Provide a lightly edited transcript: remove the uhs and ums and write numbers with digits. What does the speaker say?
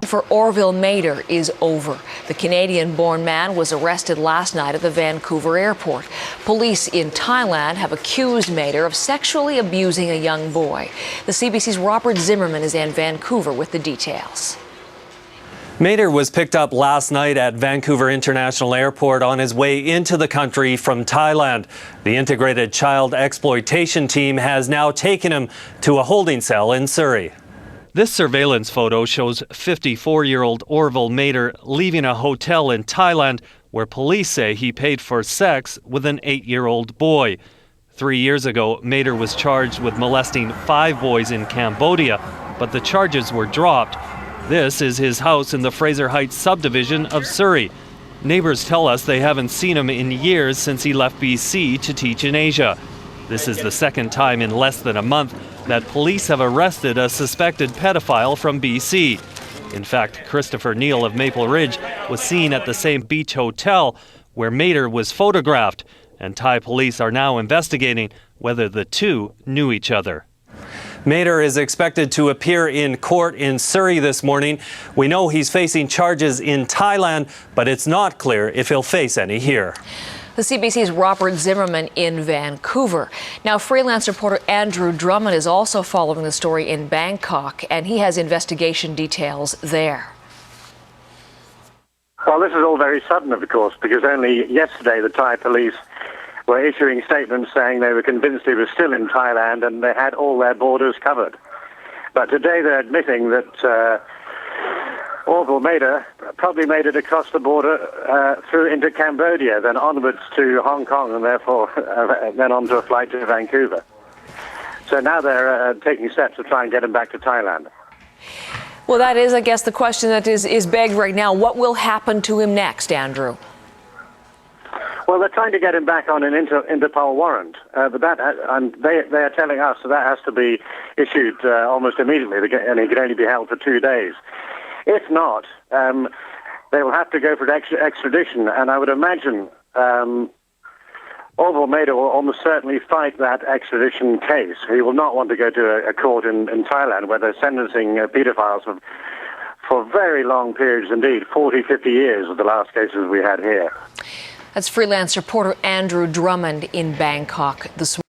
For Orville Mader is over. The Canadian-born man was arrested last night at the Vancouver airport. Police in Thailand have accused Mader of sexually abusing a young boy. The CBC's Robert Zimmerman is in Vancouver with the details. Mader was picked up last night at Vancouver International Airport on his way into the country from Thailand. The integrated child exploitation team has now taken him to a holding cell in Surrey. This surveillance photo shows 54-year-old Orville Mader leaving a hotel in Thailand where police say he paid for sex with an 8-year-old boy. 3 years ago, Mader was charged with molesting 5 boys in Cambodia, but the charges were dropped. This is his house in the Fraser Heights subdivision of Surrey. Neighbors tell us they haven't seen him in years since he left BC to teach in Asia. This is the second time in less than a month that police have arrested a suspected pedophile from BC. In fact, Christopher Neal of Maple Ridge was seen at the same beach hotel where Mader was photographed, and Thai police are now investigating whether the two knew each other. Mader is expected to appear in court in Surrey this morning. We know he's facing charges in Thailand, but it's not clear if he'll face any here. The CBC's Robert Zimmerman in Vancouver. Now, freelance reporter Andrew Drummond is also following the story in Bangkok, and he has investigation details there. Well, this is all very sudden, of course, because only yesterday the Thai police were issuing statements saying they were convinced he was still in Thailand and they had all their borders covered. But today they're admitting that Orville Mader probably made it across the border through into Cambodia, then onwards to Hong Kong, and therefore then onto a flight to Vancouver. So now they're taking steps to try and get him back to Thailand. Well, that is, I guess, the question that is begged right now. What will happen to him next, Andrew? Well, they're trying to get him back on an Interpol warrant, but that they are telling us that has to be issued almost immediately, and he can only be held for 2 days. If not, they will have to go for extradition, and I would imagine Orville Mader will almost certainly fight that extradition case. He will not want to go to a court in Thailand where they're sentencing pedophiles for very long periods indeed, 40, 50 years of the last cases we had here. That's freelance reporter Andrew Drummond in Bangkok this morning.